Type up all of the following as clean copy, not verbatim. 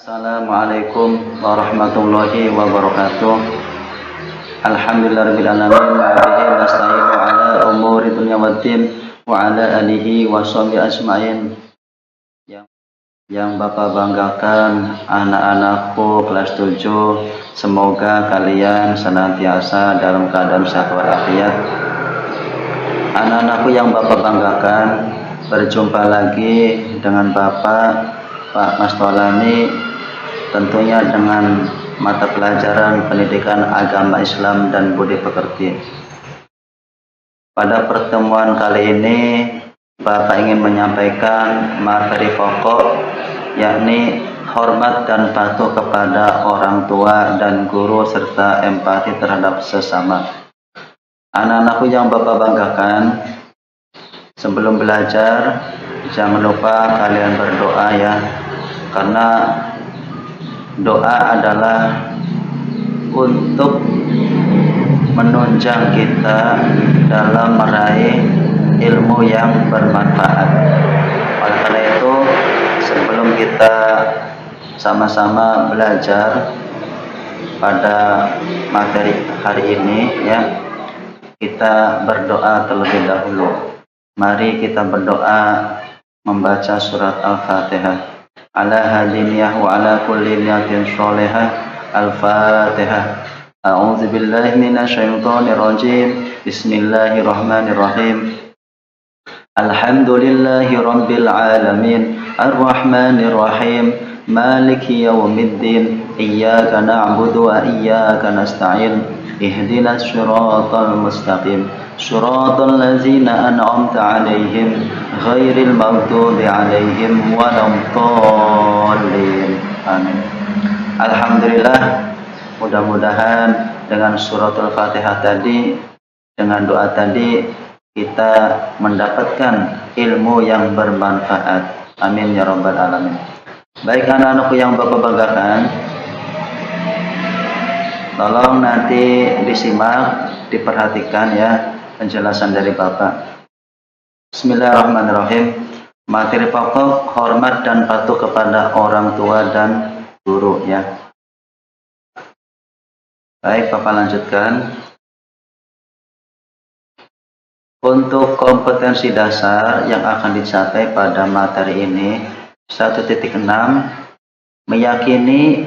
Assalamualaikum warahmatullahi wabarakatuh. Alhamdulillahirabbil alamin wa bihi nasta'inu ala umuri dunya waddin wa ala alihi wa sahbihi ajmain. Yang Bapak banggakan, anak-anakku kelas 7, semoga kalian senantiasa dalam keadaan sehat walafiat. Anak-anakku yang Bapak banggakan, berjumpa lagi dengan Bapak Pak Mas Tolani, tentunya dengan mata pelajaran pendidikan agama Islam dan budi pekerti. Pada pertemuan kali ini Bapak ingin menyampaikan materi pokok, yakni hormat dan patuh kepada orang tua dan guru serta empati terhadap sesama. Anak-anakku yang Bapak banggakan, sebelum belajar jangan lupa kalian berdoa ya, karena doa adalah untuk menunjang kita dalam meraih ilmu yang bermanfaat. Oleh karena itu, sebelum kita sama-sama belajar pada materi hari ini ya, kita berdoa terlebih dahulu. Mari kita berdoa membaca surat Al-Fatihah. Ala hadiniyah wa ala kulli niyatin sholihah. Al-Fatihah. A'udzu billahi minasyaitonir rajim. Bismillahirrahmanirrahim. Alhamdulillahi rabbil alamin. Ar-Rahmanir Rahim. Maliki yaumiddin. Iyyaka na'budu wa iyyaka nasta'in. Ihdinas siratal mustaqim. Suratul ladzina an'amta 'alaihim ghairil maghdubi 'alaihim waladdallin. Amin. Alhamdulillah, mudah-mudahan dengan suratul Fatihah tadi, dengan doa tadi, kita mendapatkan ilmu yang bermanfaat. Amin ya rabbal alamin. Baik anak-anakku yang Bapak banggakan, tolong nanti disimak, diperhatikan ya penjelasan dari Bapak. Bismillahirrahmanirrahim. Materi pokok, hormat dan patuh kepada orang tua dan guru ya. Baik, Bapak lanjutkan. Untuk kompetensi dasar yang akan dicapai pada materi ini, 1.6, meyakini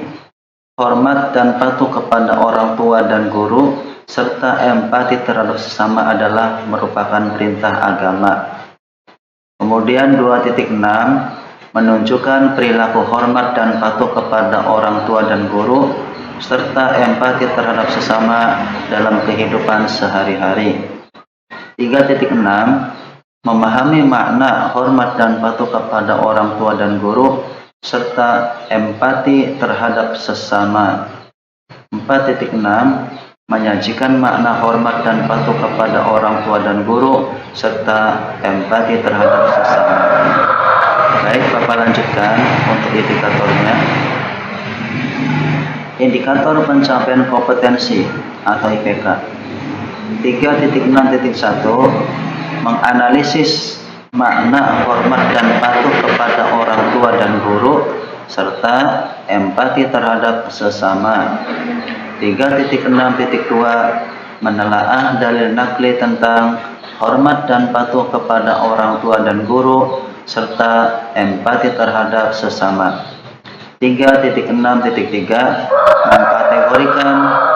hormat dan patuh kepada orang tua dan guru serta empati terhadap sesama adalah merupakan perintah agama. Kemudian 2.6, menunjukkan perilaku hormat dan patuh kepada orang tua dan guru serta empati terhadap sesama dalam kehidupan sehari-hari. 3.6, memahami makna hormat dan patuh kepada orang tua dan guru serta empati terhadap sesama. 4.6, menyajikan makna hormat dan patuh kepada orang tua dan guru serta empati terhadap sesama. Baik, Bapak lanjutkan untuk indikatornya. Indikator pencapaian kompetensi atau IPK. 3.6.1, menganalisis makna hormat dan patuh kepada orang tua dan guru serta empati terhadap sesama. 3.6.2, menelaah dalil nakli tentang hormat dan patuh kepada orang tua dan guru serta empati terhadap sesama. 3.6.3, mengkategorikan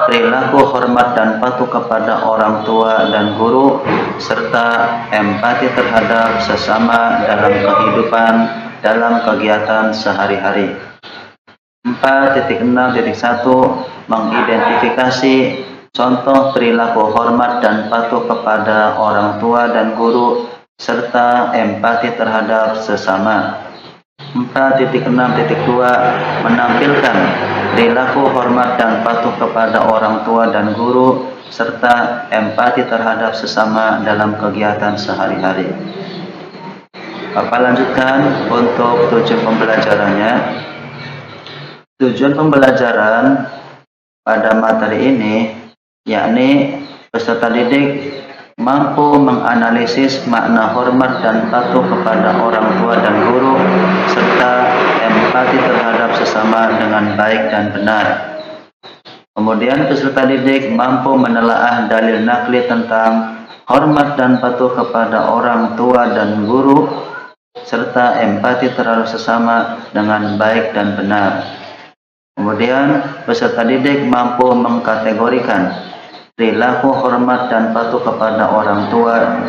perilaku hormat dan patuh kepada orang tua dan guru serta empati terhadap sesama dalam kehidupan, dalam kegiatan sehari-hari. 4.6.1, mengidentifikasi contoh perilaku hormat dan patuh kepada orang tua dan guru serta empati terhadap sesama. 4.6.2, menampilkan perilaku hormat dan patuh kepada orang tua dan guru serta empati terhadap sesama dalam kegiatan sehari-hari. Bapak lanjutkan untuk tujuan pembelajarannya. Tujuan pembelajaran pada materi ini yakni peserta didik mampu menganalisis makna hormat dan patuh kepada orang tua dan guru serta empati terhadap sesama dengan baik dan benar. Kemudian peserta didik mampu menelaah dalil nakli tentang hormat dan patuh kepada orang tua dan guru, serta empati terhadap sesama dengan baik dan benar. Kemudian peserta didik mampu mengkategorikan perilaku hormat dan patuh kepada orang tua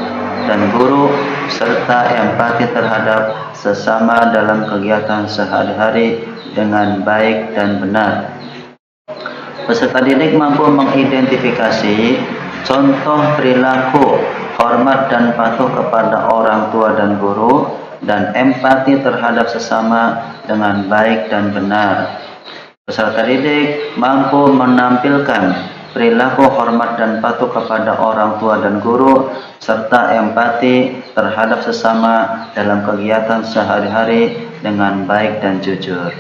dan guru, serta empati terhadap sesama dalam kegiatan sehari-hari dengan baik dan benar. Peserta didik mampu mengidentifikasi contoh perilaku hormat dan patuh kepada orang tua dan guru, dan empati terhadap sesama dengan baik dan benar. Peserta didik mampu menampilkan perilaku hormat dan patuh kepada orang tua dan guru, serta empati terhadap sesama dalam kegiatan sehari-hari dengan baik dan jujur.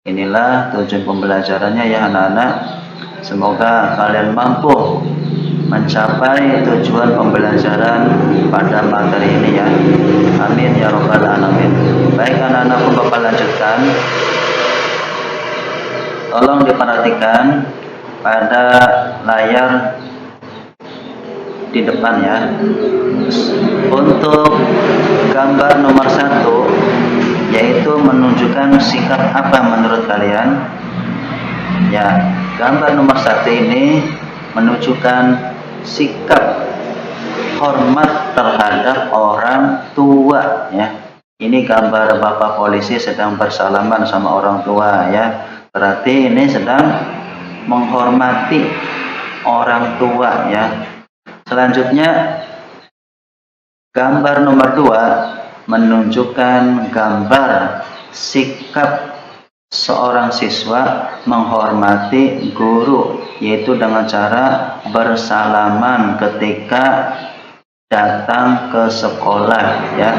Inilah tujuan pembelajarannya ya anak-anak. Semoga kalian mampu mencapai tujuan pembelajaran pada materi ini ya. Amin ya robbal alamin. Baik anak-anakku, Bapak lanjutkan. Tolong diperhatikan pada layar di depan ya. Untuk gambar nomor 1, yaitu menunjukkan sikap apa menurut kalian? Ya, gambar nomor 1 ini menunjukkan sikap hormat terhadap orang tua ya. Ini gambar Bapak polisi sedang bersalaman sama orang tua ya. Berarti ini sedang menghormati orang tua ya. Selanjutnya gambar nomor 2 menunjukkan gambar sikap seorang siswa menghormati guru, yaitu dengan cara bersalaman ketika datang ke sekolah ya.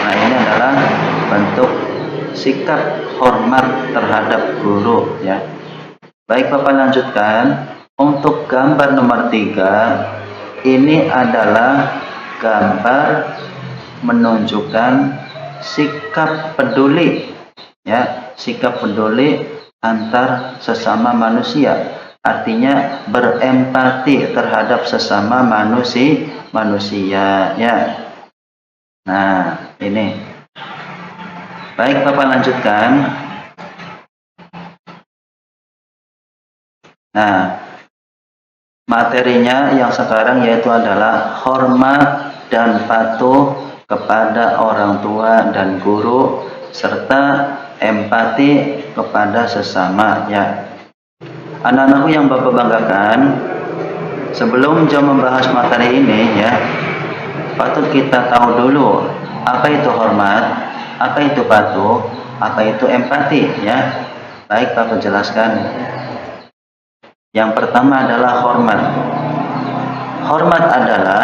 Nah, ini adalah bentuk sikap hormat terhadap guru ya. Baik, Bapak lanjutkan. Untuk gambar nomor 3, ini adalah gambar menunjukkan sikap peduli ya, sikap peduli antar sesama manusia, artinya berempati terhadap sesama manusia ya. Nah, ini. Baik, Bapak lanjutkan. Nah, materinya yang sekarang yaitu adalah hormat dan patuh kepada orang tua dan guru, serta empati kepada sesama ya. Anak-anakku yang Bapak banggakan, sebelum jam membahas materi ini ya, patut kita tahu dulu apa itu hormat, apa itu patuh, apa itu empati ya. Baik, Bapak jelaskan. Yang pertama adalah hormat. Hormat adalah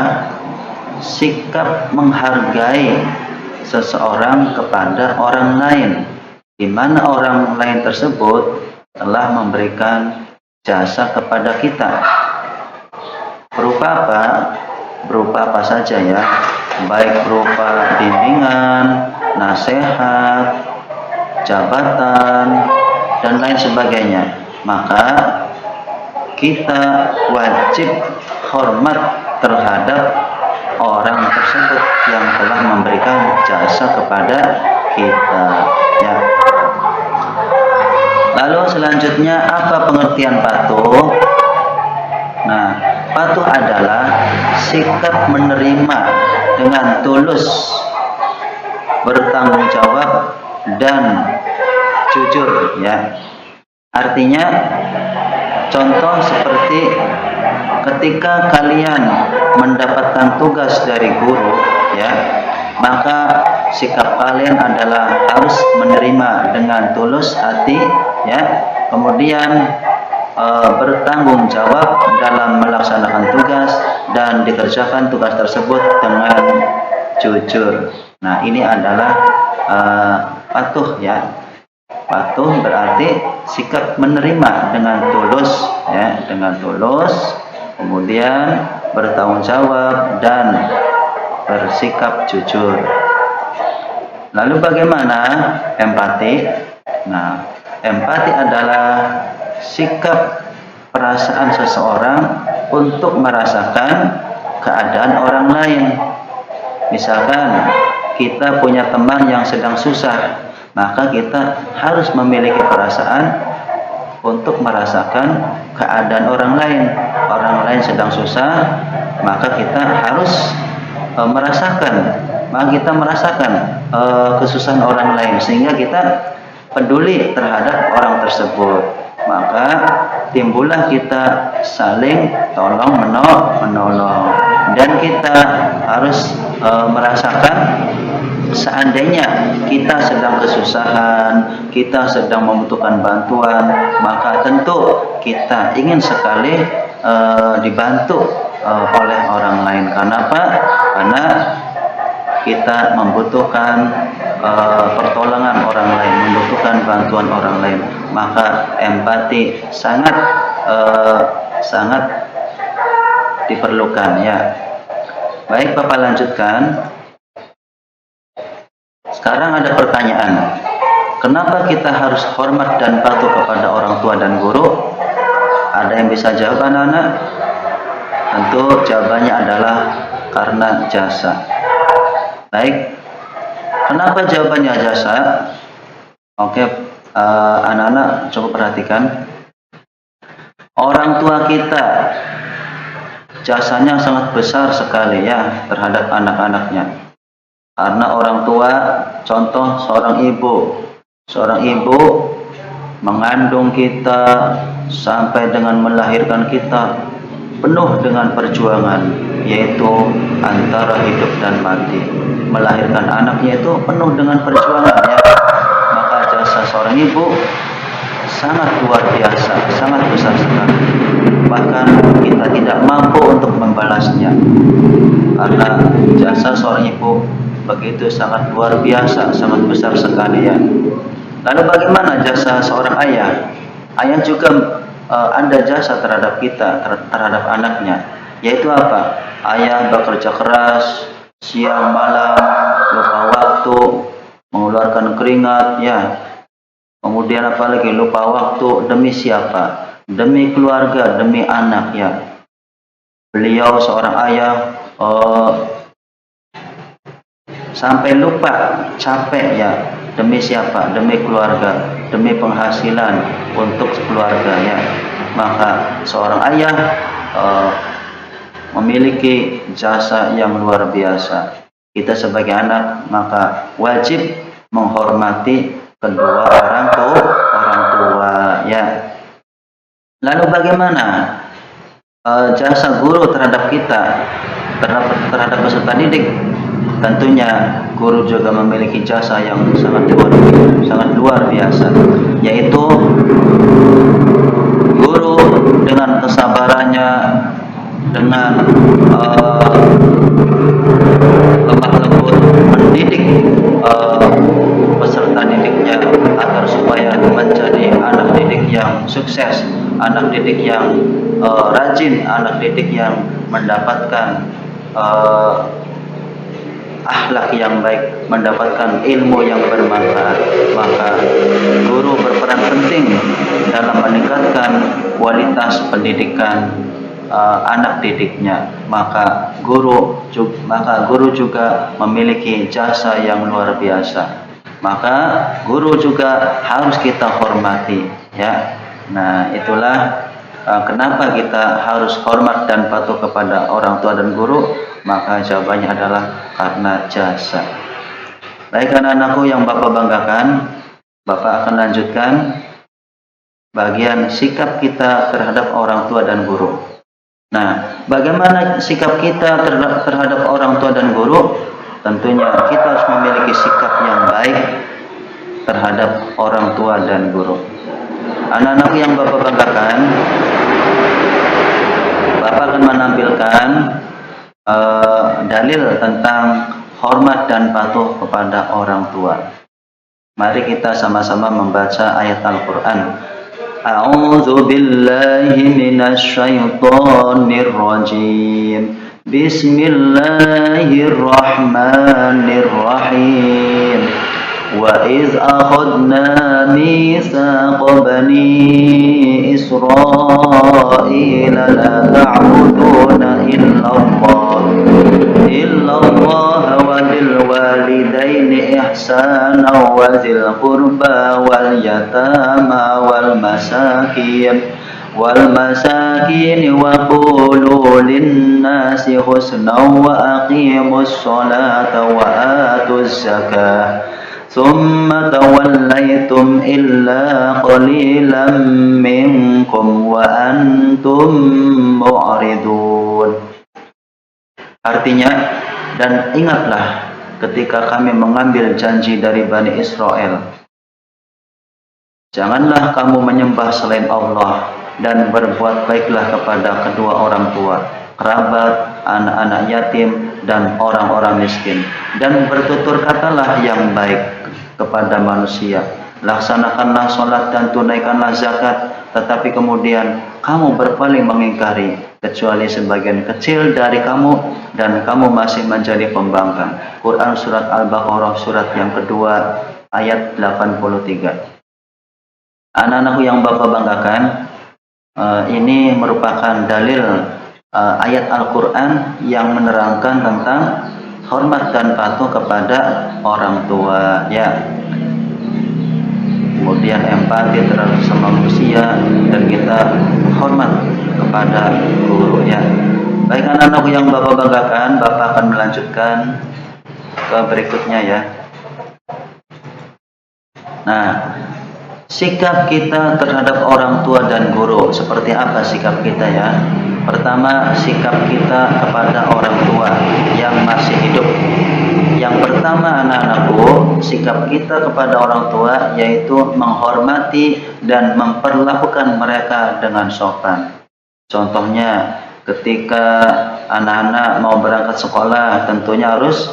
sikap menghargai seseorang kepada orang lain, di mana orang lain tersebut telah memberikan jasa kepada kita. Berupa apa? Berupa apa saja ya, baik berupa bimbingan, nasihat, jabatan, dan lain sebagainya. Maka kita wajib hormat terhadap orang tersebut yang telah memberikan jasa kepada kita ya. Lalu selanjutnya, apa pengertian patuh? Nah, patuh adalah sikap menerima dengan tulus, bertanggung jawab, dan jujur ya. Artinya, contoh seperti ketika kalian mendapatkan tugas dari guru ya, maka sikap kalian adalah harus menerima dengan tulus hati ya, kemudian bertanggung jawab dalam melaksanakan tugas dan dikerjakan tugas tersebut dengan jujur. Nah, ini adalah patuh ya. Patuh berarti sikap menerima dengan tulus ya, dengan tulus, kemudian bertanggung jawab dan bersikap jujur. Lalu bagaimana empati? Nah, empati adalah sikap perasaan seseorang untuk merasakan keadaan orang lain. Misalkan kita punya teman yang sedang susah, maka kita harus memiliki perasaan untuk merasakan keadaan orang lain. Orang lain sedang susah, maka kita harus merasakan kesusahan orang lain, sehingga kita peduli terhadap orang tersebut. Maka timbullah kita saling tolong menolong, dan kita harus merasakan seandainya kita sedang kesusahan, kita sedang membutuhkan bantuan, maka tentu kita ingin sekali dibantu oleh orang lain. Kenapa? Karena kita membutuhkan pertolongan orang lain, membutuhkan bantuan orang lain. Maka empati sangat diperlukan, ya. Baik, Bapak lanjutkan. Sekarang ada pertanyaan, kenapa kita harus hormat dan patuh kepada orang tua dan guru? Ada yang bisa jawab, anak-anak? Tentu jawabannya adalah karena jasa. Baik, kenapa jawabannya jasa? Oke, anak-anak coba perhatikan. Orang tua kita jasanya sangat besar sekali, ya, terhadap anak-anaknya. Karena orang tua, contoh seorang ibu mengandung kita sampai dengan melahirkan kita penuh dengan perjuangan, yaitu antara hidup dan mati. Melahirkan anaknya itu penuh dengan perjuangan, ya. Maka jasa seorang ibu sangat luar biasa, sangat besar sekali. Bahkan kita tidak mampu untuk membalasnya, karena jasa seorang ibu begitu sangat luar biasa, sangat besar sekali, ya. Lalu bagaimana jasa seorang ayah? Ayah juga ada jasa terhadap kita, terhadap anaknya, yaitu apa? Ayah bekerja keras siang malam, lupa waktu, mengeluarkan keringat, ya. Kemudian apalagi lupa waktu demi siapa? Demi keluarga, demi anak, ya. Beliau seorang ayah sampai lupa, capek, ya, demi siapa? Demi keluarga, demi penghasilan untuk keluarga, ya. Maka seorang ayah memiliki jasa yang luar biasa. Kita sebagai anak maka wajib menghormati kedua orang tua, ya. Lalu bagaimana jasa guru terhadap kita, terhadap peserta didik? Tentunya guru juga memiliki jasa yang sangat luar biasa, yaitu guru dengan kesabarannya, dengan lemah lembut mendidik peserta didiknya agar supaya menjadi anak didik yang sukses, anak didik yang rajin, anak didik yang mendapatkan akhlak yang baik, mendapatkan ilmu yang bermanfaat. Maka guru berperan penting dalam meningkatkan kualitas pendidikan anak didiknya. Maka guru juga memiliki jasa yang luar biasa. Maka guru juga harus kita hormati, ya. Nah, itulah kenapa kita harus hormat dan patuh kepada orang tua dan guru. Maka jawabannya adalah karena jasa. Baik, anak-anakku yang Bapak banggakan, Bapak akan lanjutkan bagian sikap kita terhadap orang tua dan guru. Nah, bagaimana sikap kita terhadap orang tua dan guru? Tentunya kita harus memiliki sikap yang baik terhadap orang tua dan guru. Anak-anak yang Bapak banggakan, Bapak akan menampilkan dalil tentang hormat dan patuh kepada orang tua. Mari kita sama-sama membaca ayat Al-Quran. A'udzu billahi minasy syaithanir rajim. Bismillahirrahmanirrahim. وإذ أخذنا ميثاق بني إسرائيل لا تعبدون إلا الله وبالوالدين إحسانا وذي القربى واليتامى والمساكين وقولوا للناس حسنا وأقيموا الصلاة وآتوا الزكاة ثم توليتم إلا قليلا منكم وأنتم معرضون. Artinya, dan ingatlah ketika kami mengambil janji dari Bani Israel, janganlah kamu menyembah selain Allah dan berbuat baiklah kepada kedua orang tua, kerabat, anak-anak yatim, dan orang-orang miskin. Dan bertutur katalah yang baik kepada manusia. Laksanakanlah sholat dan tunaikanlah zakat. Tetapi kemudian kamu berpaling mengingkari, kecuali sebagian kecil dari kamu, dan kamu masih menjadi pembangkang. Quran Surat Al-Baqarah surat yang kedua ayat 83. Anak-anakku yang Bapak banggakan, ini merupakan dalil ayat Al-Quran yang menerangkan tentang hormat dan patuh kepada orang tua, ya. Kemudian empati terhadap sama manusia, dan kita hormat kepada guru, ya. Baik anak-anakku yang Bapak banggakan, Bapak akan melanjutkan ke berikutnya, ya. Nah, sikap kita terhadap orang tua dan guru, seperti apa sikap kita, ya? Pertama, sikap kita kepada orang tua yang masih hidup. Yang pertama anak-anakku, sikap kita kepada orang tua yaitu menghormati dan memperlakukan mereka dengan sopan. Contohnya, ketika anak-anak mau berangkat sekolah, tentunya harus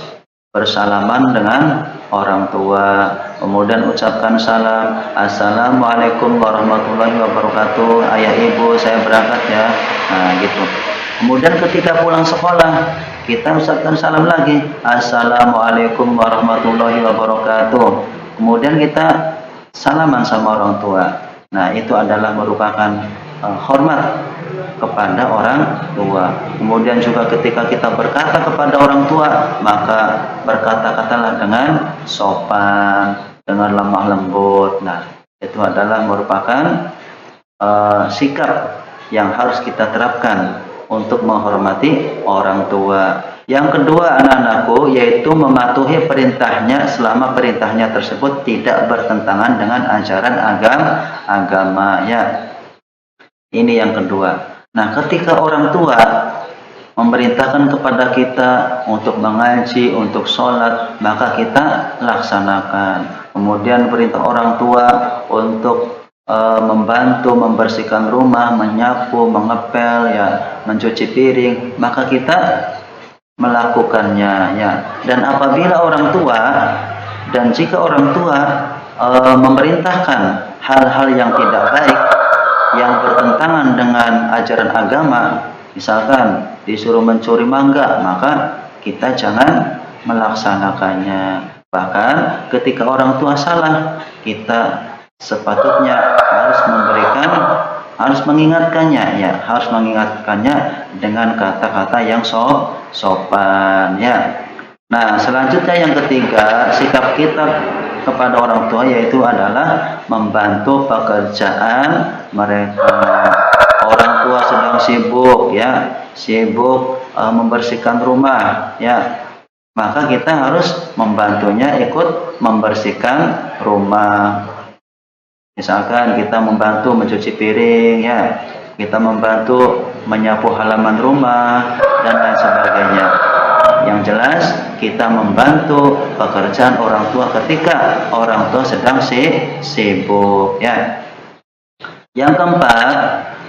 bersalaman dengan orang tua, kemudian ucapkan salam, Assalamualaikum warahmatullahi wabarakatuh, ayah ibu saya berangkat ya. Nah gitu. Kemudian ketika pulang sekolah, kita ucapkan salam lagi, Assalamualaikum warahmatullahi wabarakatuh. Kemudian kita salaman sama orang tua. Nah itu adalah merupakan hormat kepada orang tua. Kemudian juga ketika kita berkata kepada orang tua, maka berkata-katalah dengan sopan, dengan lemah lembut. Nah, itu adalah merupakan sikap yang harus kita terapkan untuk menghormati orang tua. Yang kedua anak-anakku, yaitu mematuhi perintahnya selama perintahnya tersebut tidak bertentangan dengan ajaran agama, ya. Ini yang kedua. Nah, ketika orang tua memerintahkan kepada kita untuk mengaji, untuk sholat, maka kita laksanakan. Kemudian perintah orang tua untuk membantu membersihkan rumah, menyapu, mengepel, ya, mencuci piring, maka kita melakukannya, ya. Dan apabila orang tua dan jika orang tua memerintahkan hal-hal yang tidak baik, yang bertentangan dengan ajaran agama, misalkan disuruh mencuri mangga, maka kita jangan melaksanakannya. Bahkan ketika orang tua salah, kita sepatutnya harus mengingatkannya, ya, harus mengingatkannya dengan kata-kata yang sopan, ya. Nah, selanjutnya yang ketiga, sikap kita kepada orang tua yaitu adalah membantu pekerjaan mereka. Orang tua sedang sibuk, ya, membersihkan rumah, ya, maka kita harus membantunya ikut membersihkan rumah. Misalkan kita membantu mencuci piring, ya, kita membantu menyapu halaman rumah dan lain sebagainya. Yang jelas kita membantu pekerjaan orang tua ketika orang tua sedang sibuk, ya. Yang keempat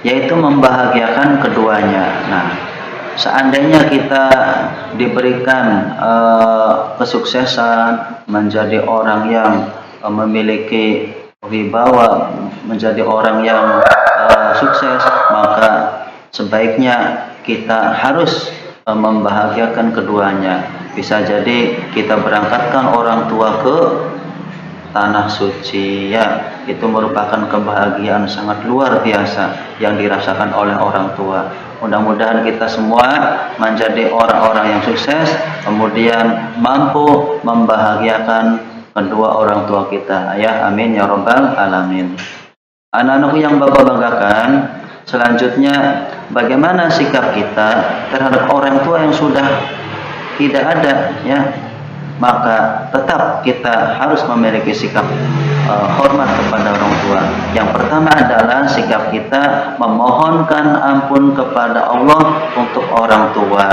yaitu membahagiakan keduanya. Nah, seandainya kita diberikan kesuksesan menjadi orang yang memiliki wibawa, menjadi orang yang sukses, maka sebaiknya kita harus membahagiakan keduanya. Bisa jadi kita berangkatkan orang tua ke tanah suci, ya. Itu merupakan kebahagiaan sangat luar biasa yang dirasakan oleh orang tua. Mudah-mudahan kita semua menjadi orang-orang yang sukses, kemudian mampu membahagiakan kedua orang tua kita, ya. Amin ya rabbal alamin. Anak-anakku yang Bapak banggakan, selanjutnya bagaimana sikap kita terhadap orang tua yang sudah tidak ada, ya. Maka tetap kita harus memiliki sikap hormat kepada orang tua. Yang pertama adalah sikap kita memohonkan ampun kepada Allah untuk orang tua,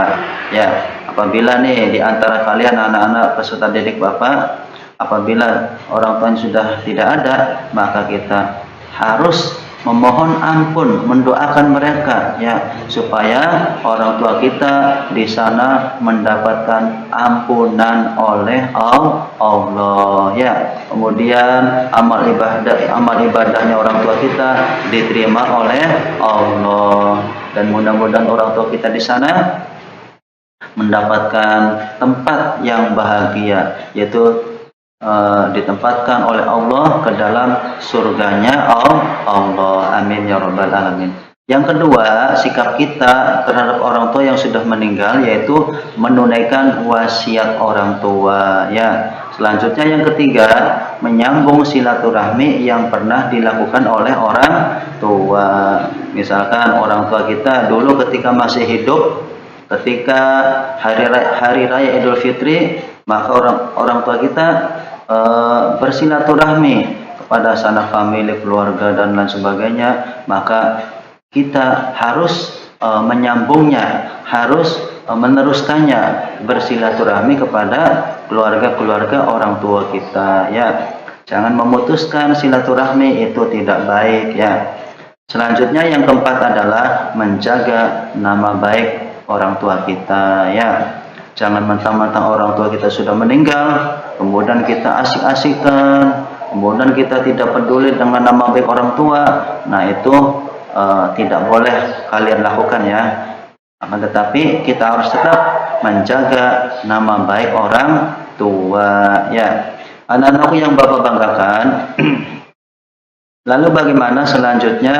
ya. Apabila nih di antara kalian anak-anak peserta didik Bapak, apabila orang tua sudah tidak ada, maka kita harus memohon ampun, mendoakan mereka, ya, supaya orang tua kita di sana mendapatkan ampunan oleh Allah, ya. Kemudian amal ibadahnya orang tua kita diterima oleh Allah, dan mudah-mudahan orang tua kita di sana mendapatkan tempat yang bahagia, yaitu ditempatkan oleh Allah ke dalam surganya Allah. Amin ya rabbal alamin. Yang kedua, sikap kita terhadap orang tua yang sudah meninggal, yaitu menunaikan wasiat orang tua, ya. Selanjutnya yang ketiga, menyambung silaturahmi yang pernah dilakukan oleh orang tua. Misalkan orang tua kita dulu ketika masih hidup, ketika hari raya Idul Fitri, maka orang tua kita bersilaturahmi kepada sanak famili, keluarga, dan lain sebagainya, maka kita harus menyambungnya, harus meneruskannya, bersilaturahmi kepada keluarga-keluarga orang tua kita, ya. Jangan memutuskan silaturahmi, itu tidak baik, ya. Selanjutnya yang keempat adalah menjaga nama baik orang tua kita, ya. Jangan mentang-mentang orang tua kita sudah meninggal, kemudian kita asik-asikan, kemudian kita tidak peduli dengan nama baik orang tua. Nah, itu tidak boleh kalian lakukan, ya. Akan tetapi kita harus tetap menjaga nama baik orang tua, ya. Anak-anakku yang Bapak banggakan, lalu bagaimana selanjutnya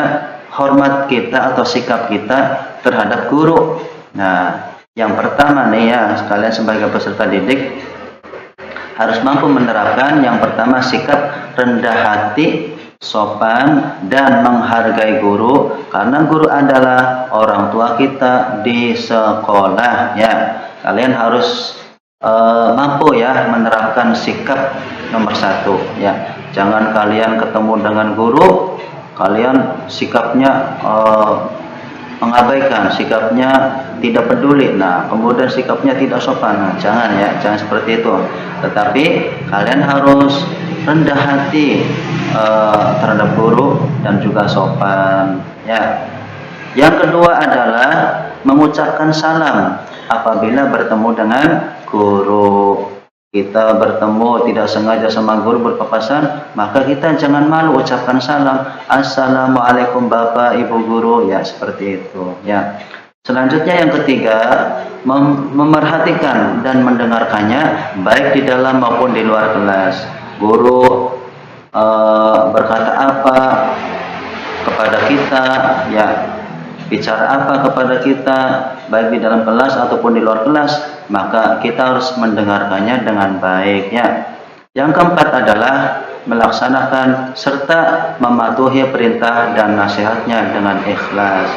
hormat kita atau sikap kita terhadap guru? Nah, yang pertama nih, ya, sekalian sebagai peserta didik harus mampu menerapkan yang pertama sikap rendah hati, sopan, dan menghargai guru, karena guru adalah orang tua kita di sekolah, ya. Kalian harus mampu, ya, menerapkan sikap nomor satu, ya. Jangan kalian ketemu dengan guru, kalian sikapnya mengabaikan, sikapnya tidak peduli, nah kemudian sikapnya tidak sopan. Nah, jangan, ya, jangan seperti itu. Tetapi kalian harus rendah hati terhadap guru dan juga sopan, ya. Yang kedua adalah mengucapkan salam apabila bertemu dengan guru. Kita bertemu tidak sengaja sama guru berpapasan, maka kita jangan malu ucapkan salam. Assalamualaikum Bapak Ibu Guru, ya, seperti itu, ya. Selanjutnya yang ketiga, memerhatikan dan mendengarkannya baik di dalam maupun di luar kelas. Guru berkata apa kepada kita, ya, bicara apa kepada kita, baik di dalam kelas ataupun di luar kelas, maka kita harus mendengarkannya dengan baik, ya. Yang keempat adalah melaksanakan serta mematuhi perintah dan nasihatnya dengan ikhlas.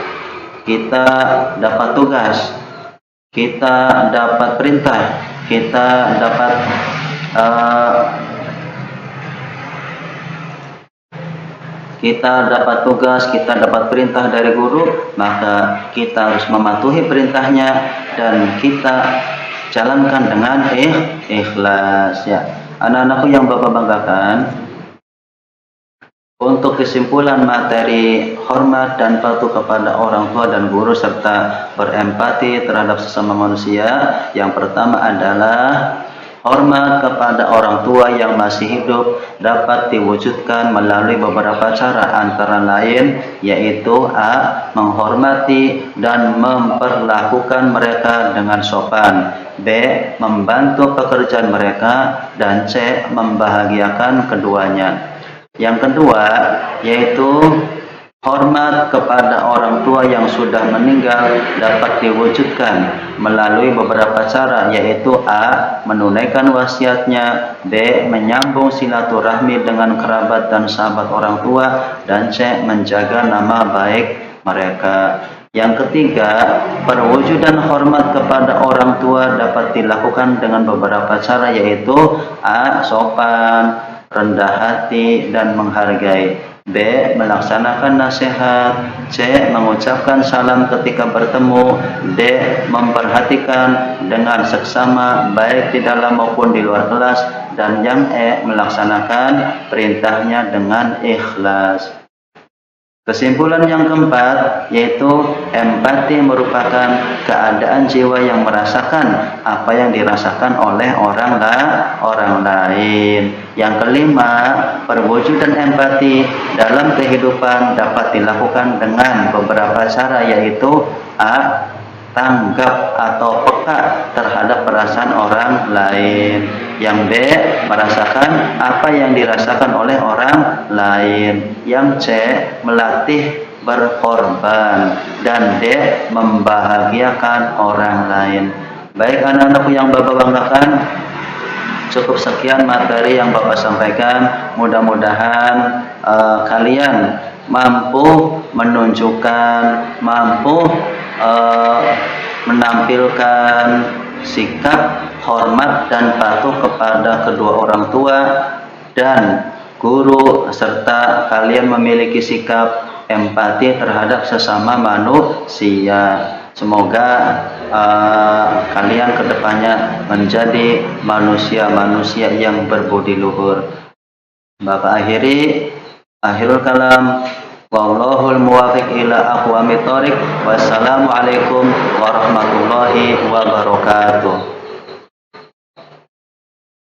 Kita dapat tugas, kita dapat perintah, kita dapat tugas, kita dapat perintah dari guru, maka kita harus mematuhi perintahnya dan kita jalankan dengan ikhlas, ya. Anak-anakku yang Bapak banggakan, untuk kesimpulan materi hormat dan patuh kepada orang tua dan guru serta berempati terhadap sesama manusia, yang pertama adalah hormat kepada orang tua yang masih hidup dapat diwujudkan melalui beberapa cara, antara lain yaitu a. menghormati dan memperlakukan mereka dengan sopan, B. Membantu pekerjaan mereka, dan C. Membahagiakan keduanya. Yang kedua, yaitu hormat kepada orang tua yang sudah meninggal dapat diwujudkan melalui beberapa cara, yaitu A. Menunaikan wasiatnya, B. Menyambung silaturahmi dengan kerabat dan sahabat orang tua, dan C. Menjaga nama baik mereka. Yang ketiga, perwujudan hormat kepada orang tua dapat dilakukan dengan beberapa cara, yaitu A. Sopan, rendah hati, dan menghargai. B. Melaksanakan nasihat. C. Mengucapkan salam ketika bertemu. D. Memperhatikan dengan seksama baik di dalam maupun di luar kelas. Dan yang E. Melaksanakan perintahnya dengan ikhlas. Kesimpulan yang keempat, yaitu empati merupakan keadaan jiwa yang merasakan apa yang dirasakan oleh orang lain. Yang kelima, perwujudan empati dalam kehidupan dapat dilakukan dengan beberapa cara, yaitu A. Tanggap atau peka terhadap perasaan orang lain. Yang B. Merasakan apa yang dirasakan oleh orang lain. Yang C. Melatih berkorban. Dan D. Membahagiakan orang lain. Baik anak-anakku yang Bapak banggakan, cukup sekian materi yang Bapak sampaikan. Mudah-mudahan kalian mampu menunjukkan, mampu menampilkan sikap hormat dan patuh kepada kedua orang tua dan guru, serta kalian memiliki sikap empati terhadap sesama manusia. Semoga kalian kedepannya menjadi manusia-manusia yang berbudi luhur. Bapak akhirul kalam. Wallahul muwaffiq ila aqwamit thoriq. Wassalamualaikum warahmatullahi wabarakatuh.